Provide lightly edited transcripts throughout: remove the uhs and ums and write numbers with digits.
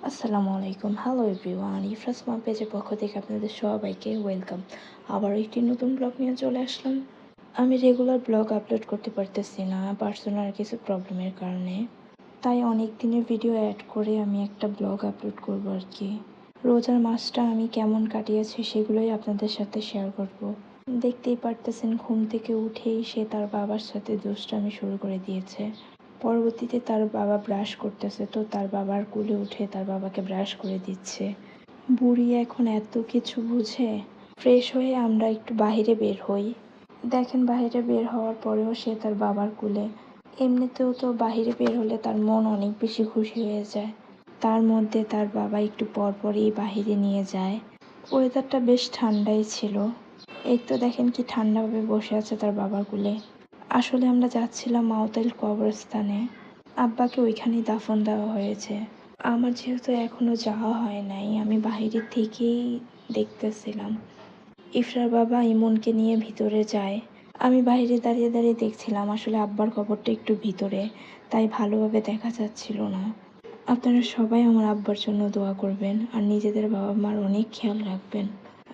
আসসালামু আলাইকুম, hello everyone. ইফরাস মা পেজের পক্ষ থেকে আপনাদের সবাইকে ওয়েলকাম। আবার একটি নতুন ব্লগ নিয়ে চলে আসলাম। আমি রেগুলার ব্লগ আপলোড করতে পারতেছি না পার্সোনাল কিছু প্রবলেমের কারণে, তাই অনেক দিনের ভিডিও অ্যাড করে আমি একটা ব্লগ আপলোড করবো আর কি। রোজার মাসটা আমি কেমন কাটিয়েছি সেগুলোই আপনাদের সাথে শেয়ার করব। দেখতেই পারতেছেন, ঘুম থেকে উঠেই সে তার বাবার সাথে দুষ্টামি শুরু করে দিয়েছে। পরবর্তীতে তার বাবা ব্রাশ করতেছে, তো তার বাবার কোলে উঠে তার বাবাকে ব্রাশ করে দিচ্ছে। বুড়ি এখন এত কিছু বুঝে। ফ্রেশ হয়ে আমরা একটু বাইরে বের হই। দেখেন, বাইরে বের হওয়ার পরেও সে তার বাবার কোলে। এমনিতেও তো বাইরে বের হলে তার মন অনেক বেশি খুশি হয়ে যায়। তার মধ্যে তার বাবা একটু পরপরই বাহিরে নিয়ে যায়। ওয়েদারটা বেশ ঠান্ডাই ছিল। এই তো দেখেন কি ঠান্ডাভাবে বসে আছে তার বাবার কোলে। আসলে আমরা যাচ্ছিলাম মাওতাইল কবরস্থানে। আব্বাকে ওইখানেই দাফন দেওয়া হয়েছে। আমার যেহেতু এখনো যাওয়া হয় নাই, আমি বাইরে থেকেই দেখতেছিলাম। ইফরার বাবা ইমনকে নিয়ে ভিতরে যায়। আমি বাইরে দাঁড়িয়ে দাঁড়িয়ে দেখছিলাম। আসলে আব্বার কবরটা একটু ভিতরে, তাই ভালোভাবে দেখা যাচ্ছিল না। আপনারা সবাই আমার আব্বার জন্য দোয়া করবেন আর নিজেদের বাবা মার অনেক খেয়াল রাখবেন।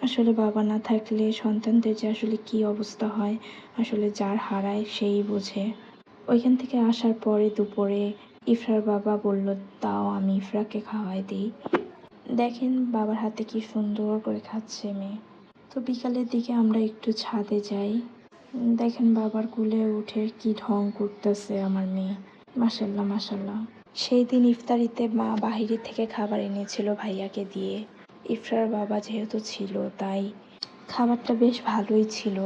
আসলে বাবা না থাকলে সন্তানদের যে আসলে কি অবস্থা হয়, আসলে যার হারায় সেই বোঝে। ওইখান থেকে আসার পরে দুপুরে ইফরার বাবা বলল, তাও আমি ইফরাকে খাওয়াই দিই। দেখেন বাবার হাতে কি সুন্দর করে খাচ্ছে মেয়ে। তো বিকালের দিকে আমরা একটু ছাদে যাই। দেখেন বাবার কোলে উঠে কি ঢং করতেছে আমার মেয়ে। মাশাল্লাহ মাশাল্লাহ। সেই দিন ইফতারিতে মা বাহিরে থেকে খাবার এনেছিল ভাইয়াকে দিয়ে। ইফরার বাবা যেহেতু ছিল তাই খাবারটা বেশ ভালোই ছিল।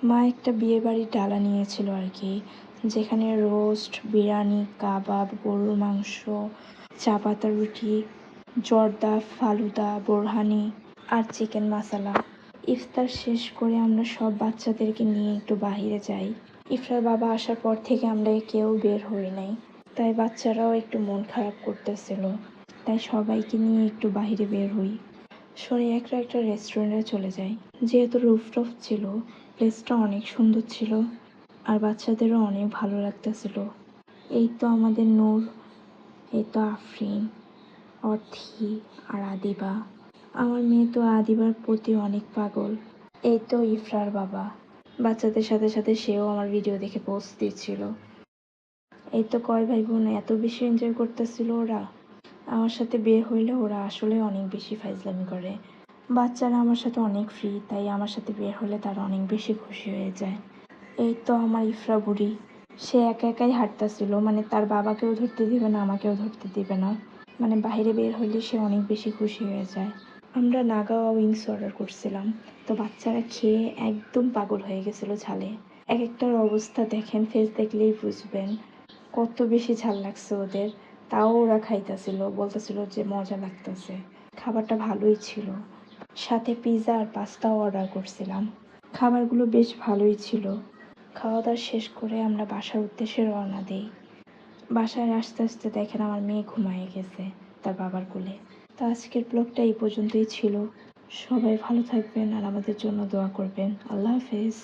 মা একটা বিয়েবাড়ির ডালা নিয়েছিল আর কি, যেখানে রোস্ট, বিরিয়ানি, কাবাব, গরুর মাংস, চা পাতা রুটি, জর্দা, ফালুদা, বোরহানি আর চিকেন মশলা। ইফতার শেষ করে আমরা সব বাচ্চাদেরকে নিয়ে একটু বাইরে যাই। ইফরার বাবা আসার পর থেকে আমরা কেউ বের হই নাই, তাই বাচ্চারাও একটু মন খারাপ করতেছিল। তাই সবাইকে নিয়ে একটু বাইরে বের হই। সরে একটা রেস্টুরেন্টে চলে যাই। যেহেতু রুফটপ ছিল, প্লেসটা অনেক সুন্দর ছিল আর বাচ্চাদেরও অনেক ভালো লাগতেছিল। এই তো আমাদের নূর, এই তো আফরিন, অর্থি আর আদিবা। আমার মেয়ে তো আদিবার প্রতি অনেক পাগল। এই তো ইফরার বাবা, বাচ্চাদের সাথে সাথে সেও আমার ভিডিও দেখে পোস্ট দিচ্ছিল। এই তো কয় ভাই বোন এত বেশি এনজয় করতেছিল ওরা। আমার সাথে বের হইলে ওরা আসলে অনেক বেশি ফাইজলামি করে। বাচ্চারা আমার সাথে অনেক ফ্রি, তাই আমার সাথে বের হলে তারা অনেক বেশি খুশি হয়ে যায়। এই তো আমার ইফরা বুড়ি, সে একা একাই হাঁটতেছিল, মানে তার বাবাকেও ধরতে দিবে না, আমাকেও ধরতে দিবে না। মানে বাইরে বের হইলে সে অনেক বেশি খুশি হয়ে যায়। আমরা নাগাওয়া উইংস অর্ডার করছিলাম, তো বাচ্চারা খেয়ে একদম পাগল হয়ে গেছিলো ঝালে। এক একটার অবস্থা দেখেন, ফেস দেখলেই বুঝবেন কত বেশি ঝাল লাগছে ওদের। তাও ওরা খাইতেছিল, বলতেছিল যে মজা লাগতেছে। খাবারটা ভালোই ছিল। সাথে পিৎজা আর পাস্তাও অর্ডার করছিলাম। খাবারগুলো বেশ ভালোই ছিল। খাওয়া দাওয়া শেষ করে আমরা বাসার উদ্দেশ্যে রওনা দিই। বাসায় আস্তে আস্তে দেখেন আমার মেয়ে ঘুমায় গেছে তার বাবার কোলে। তো আজকের ব্লগটা এই পর্যন্তই ছিল। সবাই ভালো থাকবেন আর আমাদের জন্য দোয়া করবেন। আল্লাহ হাফেজ।